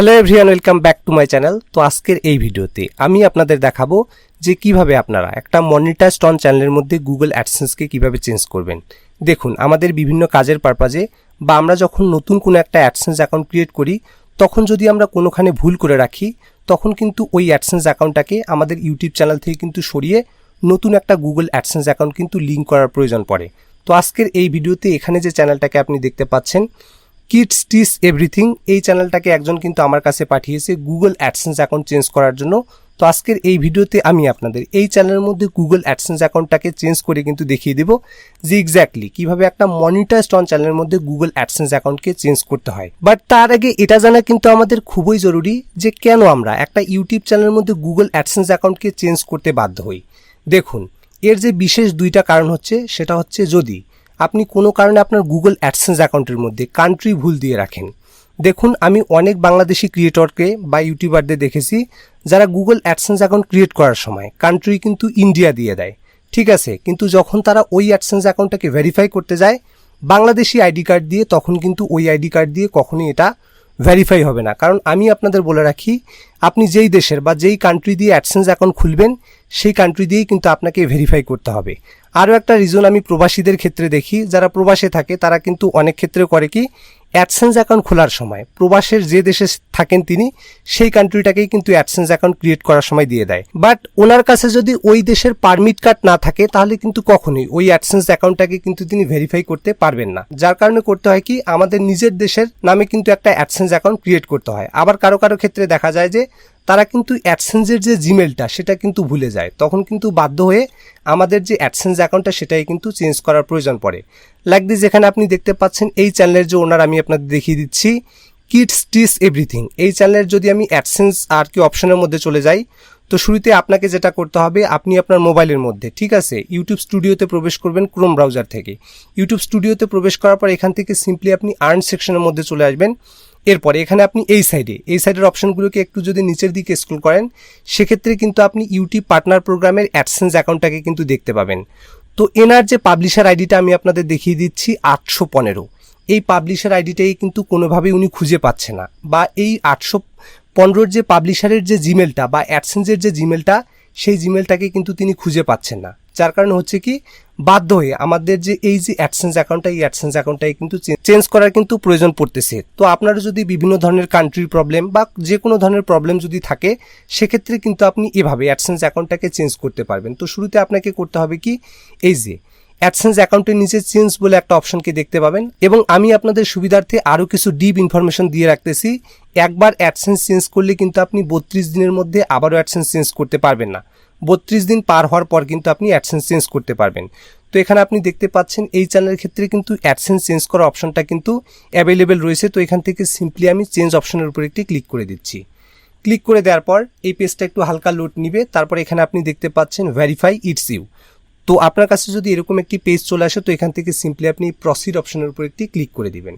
Hello everyone, welcome back to my channel. তো আজকের এই ভিডিওতে আমি আপনাদের দেখাবো যে কিভাবে আপনারা একটা মনিটাইজড অন চ্যানেলের মধ্যে গুগল অ্যাডসেন্সকে কিভাবে চেঞ্জ করবেন। দেখুন, আমাদের বিভিন্ন কাজের পারপাজে বা আমরা যখন নতুন কোনো একটা অ্যাডসেন্স অ্যাকাউন্ট ক্রিয়েট করি, তখন যদি আমরা কোনোখানে ভুল করে রাখি, তখন কিন্তু ওই অ্যাডসেন্স অ্যাকাউন্টটাকে আমাদের ইউটিউব চ্যানেল থেকে কিন্তু সরিয়ে নতুন একটা গুগল অ্যাডসেন্স অ্যাকাউন্ট কিন্তু লিঙ্ক করার প্রয়োজন পড়ে। তো আজকের এই ভিডিওতে এখানে যে চ্যানেলটাকে আপনি দেখতে পাচ্ছেন, কিডস টিস এভরিথিং, এই চ্যানেলটাকে একজন কিন্তু আমার কাছে পাঠিয়েছে গুগল অ্যাডসেন্স অ্যাকাউন্ট চেঞ্জ করার জন্য। তো আজকের এই ভিডিওতে আমি আপনাদের এই চ্যানেলের মধ্যে গুগল অ্যাডসেন্স অ্যাকাউন্টটাকে চেঞ্জ করে কিন্তু দেখিয়ে দেব যে এক্স্যাক্টলি কিভাবে একটা মনিটাইজড অন চ্যানেলের মধ্যে গুগল অ্যাডসেন্স অ্যাকাউন্টকে চেঞ্জ করতে হয়। বাট তার আগে এটা জানা কিন্তু আমাদের খুবই জরুরি যে কেন আমরা একটা ইউটিউব চ্যানেলের মধ্যে গুগল অ্যাডসেন্স অ্যাকাউন্টকে চেঞ্জ করতে বাধ্য হই। দেখুন, এর যে বিশেষ দুইটা কারণ হচ্ছে, সেটা হচ্ছে যদি আপনি কোনো কারণে আপনার গুগল অ্যাডসেন্স অ্যাকাউন্টের মধ্যে কান্ট্রি ভুল দিয়ে রাখেন। দেখুন, আমি অনেক বাংলাদেশি ক্রিয়েটরকে বা ইউটিউবারদের দেখেছি যারা গুগল অ্যাডসেন্স অ্যাকাউন্ট ক্রিয়েট করার সময় কান্ট্রি কিন্তু ইন্ডিয়া দিয়ে দেয়, ঠিক আছে, কিন্তু যখন তারা ওই অ্যাডসেন্স অ্যাকাউন্টটাকে ভেরিফাই করতে যায় বাংলাদেশি আইডি কার্ড দিয়ে, তখন কিন্তু ওই আইডি কার্ড দিয়ে কখনোই এটা ভেরিফাই হবে না। কারণ আমি আপনাদের বলে রাখি, আপনি যেই দেশের বা যেই কান্ট্রি দিয়ে অ্যাডসেন্স অ্যাকাউন্ট খুলবেন সেই কান্ট্রি দিয়েই কিন্তু আপনাকে ভেরিফাই করতে হবে। আরও একটা রিজন আমি প্রবাসীদের ক্ষেত্রে দেখি, যারা প্রবাসে থাকে তারা কিন্তু অনেক ক্ষেত্রে করে কি, অ্যাডসেন্স অ্যাকাউন্ট খোলার সময় প্রবাসের যে দেশে থাকেন তিনি সেই কান্ট্রিটাকেই কিন্তু অ্যাডসেন্স অ্যাকাউন্ট ক্রিয়েট করার সময় দিয়ে দেয়। বাট ওনার কাছে যদি ওই দেশের পারমিট কার্ড না থাকে তাহলে কিন্তু কখনোই ওই অ্যাডসেন্স অ্যাকাউন্টটাকে কিন্তু তিনি ভেরিফাই করতে পারবেন না। যার কারণে করতে হয় কি, আমাদের নিজের দেশের নামে কিন্তু একটা অ্যাডসেন্স অ্যাকাউন্ট ক্রিয়েট করতে হয়। আবার কারো কারো ক্ষেত্রে দেখা যায় যে তারা কিন্তু অ্যাডসেন্সের যে জিমেলটা সেটা কিন্তু ভুলে যায়, তখন কিন্তু বাধ্য হয়ে আমাদের যে অ্যাডসেন্স অ্যাকাউন্টটা সেটাই কিন্তু চেঞ্জ করার প্রয়োজন পড়ে। লাইক দিস, যেখানে আপনি দেখতে পাচ্ছেন এই চ্যানেলের যে ওনার, আমি আপনাদের দেখিয়ে দিচ্ছি কিডস টিস এভরিথিং। এই চ্যানেলের যদি আমি অ্যাডসেন্স আর কি অপশনের মধ্যে চলে যাই, তো শুরুতে আপনাকে যেটা করতে হবে, আপনি আপনার মোবাইলের মধ্যে, ঠিক আছে, ইউটিউব স্টুডিওতে প্রবেশ করবেন ক্রোম ব্রাউজার থেকে। ইউটিউব স্টুডিওতে প্রবেশ করার পর এখান থেকে সিম্পলি আপনি আর্ন সেকশনের মধ্যে চলে আসবেন। এরপরে এখানে আপনি এই সাইডের অপশনগুলোকে একটু যদি নিচের দিকে স্ক্রল করেন, সেক্ষেত্রে কিন্তু আপনি ইউটিউব পার্টনার প্রোগ্রামের অ্যাডসেন্স অ্যাকাউন্টটাকে কিন্তু দেখতে পাবেন। তো এনার যে পাবলিশার আইডিটা আমি আপনাদের দেখিয়ে দিচ্ছি 815, এই পাবলিশার আইডিটাই কিন্তু কোনোভাবেই উনি খুঁজে পাচ্ছে না, বা এই 815 যে পাবলিশারের যে জিমেলটা বা অ্যাডসেন্সের যে জিমেলটা, সেই জিমেলটাকে কিন্তু তিনি খুঁজে পাচ্ছেন না। যার কারণে হচ্ছে কি, বাধ্য হয়ে আমাদের যে এই যে অ্যাডসেন্স অ্যাকাউন্টটা, এই অ্যাডসেন্স অ্যাকাউন্টটাই কিন্তু চেঞ্জ করার কিন্তু প্রয়োজন পড়তেছে। তো আপনারা যদি বিভিন্ন ধরনের কান্ট্রির প্রবলেম বা যে কোনো ধরনের প্রবলেম যদি থাকে, সেক্ষেত্রে কিন্তু আপনি এভাবে অ্যাডসেন্স অ্যাকাউন্টটাকে চেঞ্জ করতে পারবেন। তো শুরুতে আপনাকে করতে হবে কি, এই যে অ্যাডসেন্স অ্যাকাউন্টের নিচে চেঞ্জ বলে একটা অপশনকে দেখতে পাবেন, এবং আমি আপনাদের সুবিধার্থে আরও কিছু ডিপ ইনফরমেশন দিয়ে রাখতেছি। একবার অ্যাডসেন্স চেঞ্জ করলে কিন্তু আপনি 32 দিনের মধ্যে আবারও অ্যাডসেন্স চেঞ্জ করতে পারবেন না। 32 দিন পার হওয়ার পর কিন্তু আপনি অ্যাডসেন্স চেঞ্জ করতে পারবেন। তো এখানে আপনি দেখতে পাচ্ছেন এই চ্যানেলের ক্ষেত্রে কিন্তু অ্যাডসেন্স চেঞ্জ করার অপশনটা কিন্তু অ্যাভেলেবেল রয়েছে। তো এখান থেকে সিম্পলি আমি চেঞ্জ অপশনের উপর একটি ক্লিক করে দিচ্ছি। ক্লিক করে দেওয়ার পর এই পেজটা একটু হালকা লোড নিবে। তারপর এখানে আপনি দেখতে পাচ্ছেন ভেরিফাই ইটস ইউ। তো আপনার কাছে যদি এরকম একটি পেজ চলে আসে, তো এখান থেকে সিম্পলি আপনি প্রসিড অপশনের উপর একটি ক্লিক করে দিবেন।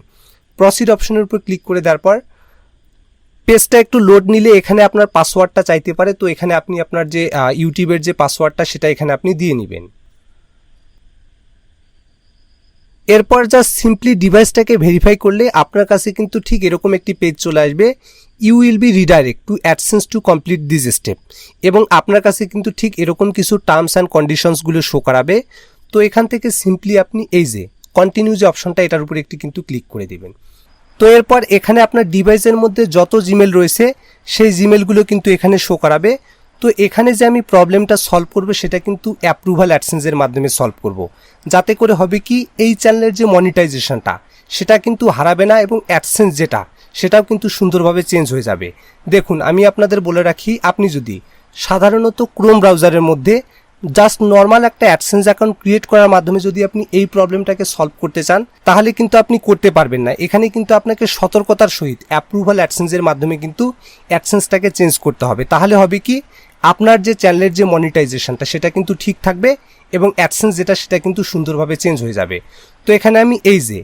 প্রসিড অপশনের উপর ক্লিক করে দেওয়ার পর পেজটা একটু লোড নিলে এখানে আপনার পাসওয়ার্ডটা চাইতে পারে। তো এখানে আপনি আপনার যে ইউটিউবের যে পাসওয়ার্ডটা সেটা এখানে আপনি দিয়ে নেবেন। এরপর জাস্ট সিম্পলি ডিভাইসটাকে ভেরিফাই করলে আপনার কাছে কিন্তু ঠিক এরকম একটি পেজ চলে আসবে, you will be redirect to AdSense to complete this step, এবং আপনার কাছে কিন্তু ঠিক এরকম কিছু টার্মস অ্যান্ড কন্ডিশনসগুলো শো করাবে। তো এখান থেকে সিম্পলি আপনি এই যে কন্টিনিউ যে অপশনটা, এটার উপরে একটি কিন্তু ক্লিক করে দিবেন। তো এরপর এখানে আপনার ডিভাইসের মধ্যে যত জিমেল রয়েছে সেই জিমেলগুলো কিন্তু এখানে শো করাবে। তো এখানে যে আমি প্রবলেমটা সলভ করব সেটা কিন্তু অ্যাপ্রুভাল অ্যাডসেন্সের মাধ্যমে সলভ করব, যাতে করে হবে কি, এই চ্যানেলের যে মনিটাইজেশনটা সেটা কিন্তু হারাবে না, এবং অ্যাডসেন্স যেটা সেটাও কিন্তু সুন্দরভাবে চেঞ্জ হয়ে যাবে। দেখুন, আমি আপনাদের বলে রাখি, আপনি যদি সাধারণত ক্রোম ব্রাউজারের মধ্যে জাস্ট নর্মাল একটা অ্যাডসেন্স অ্যাকাউন্ট ক্রিয়েট করার মাধ্যমে যদি আপনি এই প্রবলেমটাকে সলভ করতে চান, তাহলে কিন্তু আপনি করতে পারবেন না। এখানে কিন্তু আপনাকে সতর্কতার সহিত অ্যাপ্রুভাল অ্যাডসেন্সের মাধ্যমে কিন্তু অ্যাডসেন্সটাকে চেঞ্জ করতে হবে। তাহলে হবে কি, আপনার যে চ্যানেলের যে মনিটাইজেশনটা সেটা কিন্তু ঠিক থাকবে, এবং অ্যাডসেন্স যেটা সেটা কিন্তু সুন্দরভাবে চেঞ্জ হয়ে যাবে। তো এখানে আমি এই যে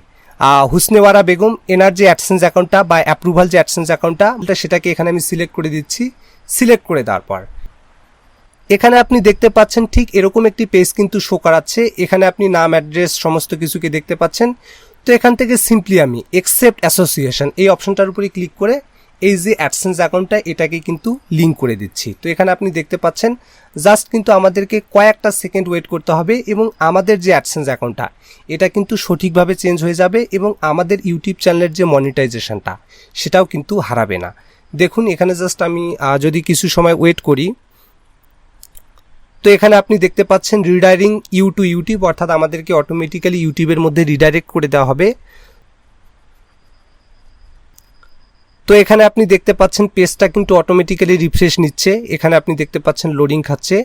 হুসনেওয়ারা বেগম, এনার যে অ্যাডসেন্স অ্যাকাউন্টটা বা অ্যাপ্রুভাল যে অ্যাডসেন্স অ্যাকাউন্টটা সেটাকে এখানে আমি সিলেক্ট করে দিচ্ছি। সিলেক্ট করে দেওয়ার পর এখানে আপনি দেখতে পাচ্ছেন ঠিক এরকম একটি পেজ কিন্তু শো করাচ্ছে। এখানে আপনি নাম, অ্যাড্রেস সমস্ত কিছুকে দেখতে পাচ্ছেন। তো এখান থেকে সিম্পলি আমি অ্যাকসেপ্ট অ্যাসোসিয়েশন এই অপশনটার উপরে ক্লিক করে এই যে অ্যাডসেন্স অ্যাকাউন্টটা এটাকে কিন্তু লিঙ্ক করে দিচ্ছি। তো এখানে আপনি দেখতে পাচ্ছেন জাস্ট কিন্তু আমাদেরকে কয়েকটা সেকেন্ড ওয়েট করতে হবে এবং আমাদের যে অ্যাডসেন্স অ্যাকাউন্টটা এটা কিন্তু সঠিকভাবে চেঞ্জ হয়ে যাবে এবং আমাদের ইউটিউব চ্যানেলের যে মনিটাইজেশনটা সেটাও কিন্তু হারাবে না। দেখুন এখানে জাস্ট আমি যদি কিছু সময় ওয়েট করি, তো এখানে আপনি দেখতে পাচ্ছেন রিডাইরিং ইউ টু ইউটিউব, অর্থাৎ আমাদেরকে অটোমেটিক্যালি ইউটিউবের মধ্যে রিডাইরেক্ট করে দেওয়া হবে। তো এখানে আপনি দেখতে পাচ্ছেন পেজটা কিন্তু অটোমেটিক্যালি রিফ্রেশ নিচ্ছে। এখানে আপনি দেখতে পাচ্ছেন লোডিং খাচ্ছে।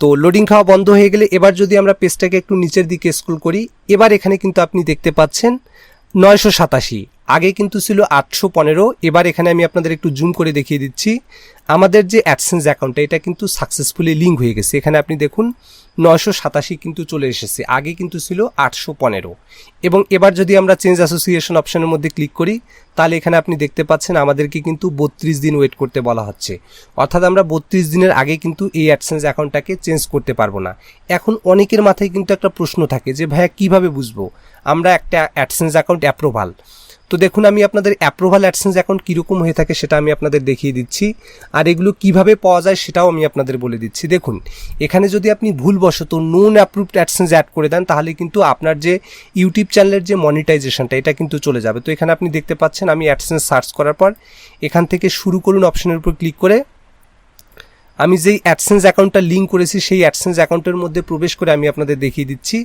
তো লোডিং খাওয়া বন্ধ হয়ে গেলে এবার যদি আমরা পেজটাকে একটু নিচের দিকে স্ক্রল করি, এবার এখানে কিন্তু আপনি দেখতে পাচ্ছেন 987, আগে কিন্তু ছিল 815। এবার এখানে আমি আপনাদের একটু জুম করে দেখিয়ে দিচ্ছি, আমাদের যে অ্যাডসেন্স অ্যাকাউন্টটা এটা কিন্তু সাকসেসফুলি লিঙ্ক হয়ে গেছে। এখানে আপনি দেখুন 987 কিন্তু চলে এসেছে, আগে কিন্তু ছিল 815। এবং এবার যদি আমরা চেঞ্জ অ্যাসোসিয়েশন অপশনের মধ্যে ক্লিক করি, তাহলে এখানে আপনি দেখতে পাচ্ছেন আমাদেরকে কিন্তু 32 দিন ওয়েট করতে বলা হচ্ছে, অর্থাৎ আমরা 32 দিনের আগে কিন্তু এই অ্যাডসেন্স অ্যাকাউন্টটাকে চেঞ্জ করতে পারবো না। এখন অনেকের মাথায় কিন্তু একটা প্রশ্ন থাকে যে ভাইয়া কিভাবে বুঝবো আমরা একটা অ্যাডসেন্স অ্যাকাউন্ট অ্যাপ্রুভাল। তো দেখুন আমি আপনাদের অ্যাপ্রুভাল অ্যাডসেন্স অ্যাকাউন্ট কীরকম হয়ে থাকে সেটা আমি আপনাদের দেখিয়ে দিচ্ছি, আর এগুলো কিভাবে পাওয়া যায় সেটাও আমি আপনাদের বলে দিচ্ছি। দেখুন এখানে যদি আপনি ভুলবশত নন অ্যাপ্রুভড অ্যাডসেন্স অ্যাড করে দেন তাহলে কিন্তু আপনার যে ইউটিউব চ্যানেলের যে মনিটাইজেশনটা এটা কিন্তু চলে যাবে। তো এখানে আপনি দেখতে পাচ্ছেন আমি অ্যাডসেন্স সার্চ করার পর এখান থেকে শুরু করুন অপশনের উপর ক্লিক করে আমি যেই অ্যাডসেন্স অ্যাকাউন্টটা লিঙ্ক করেছি সেই অ্যাডসেন্স অ্যাকাউন্টের মধ্যে প্রবেশ করে আমি আপনাদের দেখিয়ে দিচ্ছি।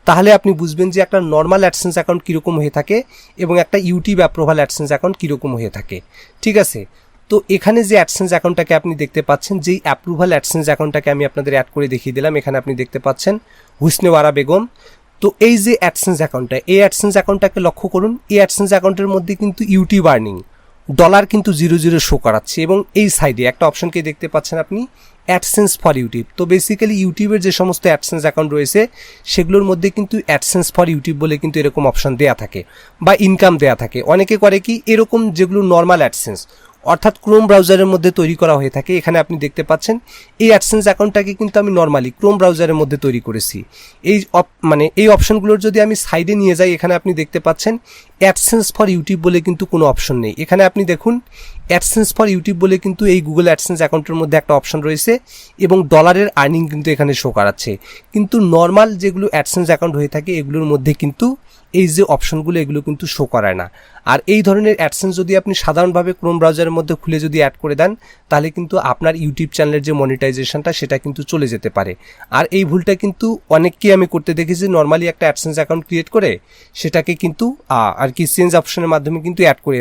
তাহলে আপনি বুঝবেন যে একটা নর্মাল অ্যাডসেন্স অ্যাকাউন্ট কীরকম হয়ে থাকে এবং একটা ইউটিউব অ্যাপ্রুভাল অ্যাডসেন্স অ্যাকাউন্ট কীরকম হয়ে থাকে। ঠিক আছে, তো এখানে যে অ্যাডসেন্স অ্যাকাউন্টটাকে আপনি দেখতে পাচ্ছেন, যেই অ্যাপ্রুভাল অ্যাডসেন্স অ্যাকাউন্টটাকে আমি আপনাদের অ্যাড করে দেখিয়ে দিলাম, এখানে আপনি দেখতে পাচ্ছেন হুসনেওয়ারা বেগম। তো এই যে অ্যাডসেন্স অ্যাকাউন্টটা, এই অ্যাডসেন্স অ্যাকাউন্টটাকে লক্ষ্য করুন, এই অ্যাডসেন্স অ্যাকাউন্টের মধ্যে কিন্তু ইউটিউব আর্নিং ডলার কিন্তু 00 শো করাচ্ছে এবং এই সাইডে একটা অপশনকে দেখতে পাচ্ছেন আপনি অ্যাডসেন্স ফর ইউটিউব। তো বেসিক্যালি ইউটিউবের যে সমস্ত অ্যাডসেন্স অ্যাকাউন্ট রয়েছে সেগুলোর মধ্যে কিন্তু অ্যাডসেন্স ফর ইউটিউব বলে কিন্তু এরকম অপশন দেয়া থাকে বা ইনকাম দেয়া থাকে। অনেকে করে কি এরকম যেগুলো নর্মাল অ্যাডসেন্স অর্থাৎ ক্রোম ব্রাউজারের মধ্যে তৈরি করা হয়ে থাকে। এখানে আপনি দেখতে পাচ্ছেন এই অ্যাডসেন্স অ্যাকাউন্টটাকে কিন্তু আমি নর্মালি ক্রোম ব্রাউজারের মধ্যে তৈরি করেছি। এই অপশনগুলোর যদি আমি সাইডে নিয়ে যাই, এখানে আপনি দেখতে পাচ্ছেন অ্যাডসেন্স ফর ইউটিউব বলে কিন্তু কোনো অপশন নেই। এখানে আপনি দেখুন অ্যাডসেন্স ফর ইউটিউব বলে কিন্তু এই গুগল অ্যাডসেন্স অ্যাকাউন্টের মধ্যে একটা অপশন রয়েছে এবং ডলারের আর্নিং কিন্তু এখানে শো করাচ্ছে। কিন্তু নর্মাল যেগুলো অ্যাডসেন্স অ্যাকাউন্ট হয়ে থাকে এগুলোর মধ্যে কিন্তু এই যে অপশনগুলো এগুলো কিন্তু শো করায় না। আর এই ধরনের অ্যাডসেন্স যদি আপনি সাধারণভাবে ক্রোম ব্রাউজারের মধ্যে খুলে যদি অ্যাড করে দেন তাহলে কিন্তু আপনার ইউটিউব চ্যানেলের যে মনিটাইজেশনটা সেটা কিন্তু চলে যেতে পারে। আর এই ভুলটা কিন্তু অনেককেই আমি করতে দেখেছি, নর্মালি একটা অ্যাডসেন্স অ্যাকাউন্ট ক্রিয়েট করে সেটাকে কিন্তু আর কি চেঞ্জ অপশনের মাধ্যমে কিন্তু অ্যাড করে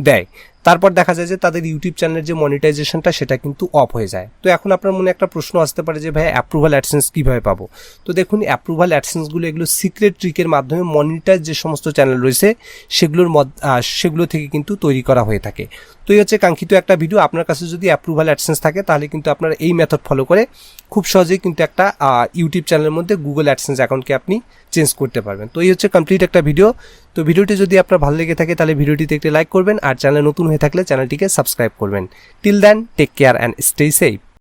দেয়। তারপর দেখা যায় যে তাদের ইউটিউব চ্যানেলের যে মনিটাইজেশনটা সেটা কিন্তু অফ হয়ে যায়। তো এখন আপনার মনে একটা প্রশ্ন আসতে পারে যে ভাই অ্যাপ্রুভাল অ্যাডসেন্স কীভাবে পাবো। তো দেখুন অ্যাপ্রুভাল অ্যাডসেন্সগুলো এগুলো সিক্রেট ট্রিকের মাধ্যমে মনিটাইজ যে সমস্ত চ্যানেল রয়েছে সেগুলো থেকে কিন্তু তৈরি করা হয়ে থাকে। তো এই হচ্ছে কাঙ্ক্ষিত একটা ভিডিও। আপনার কাছে যদি অ্যাপ্রুভাল অ্যাডসেন্স থাকে তাহলে কিন্তু আপনারা এই মেথড ফলো করে খুব সহজেই কিন্তু একটা ইউটিউব চ্যানেলের মধ্যে গুগল অ্যাডসেন্স অ্যাকাউন্টকে আপনি চেঞ্জ করতে পারবেন। তো এই হচ্ছে কমপ্লিট একটা ভিডিও। তো ভিডিওটি যদি আপনার ভালো লেগে থাকে তাহলে ভিডিওটিতে একটি লাইক করবেন আর চ্যানেল নতুন হয়ে থাকলে চ্যানেলটিকে সাবস্ক্রাইব করবেন। Till then take care and stay safe.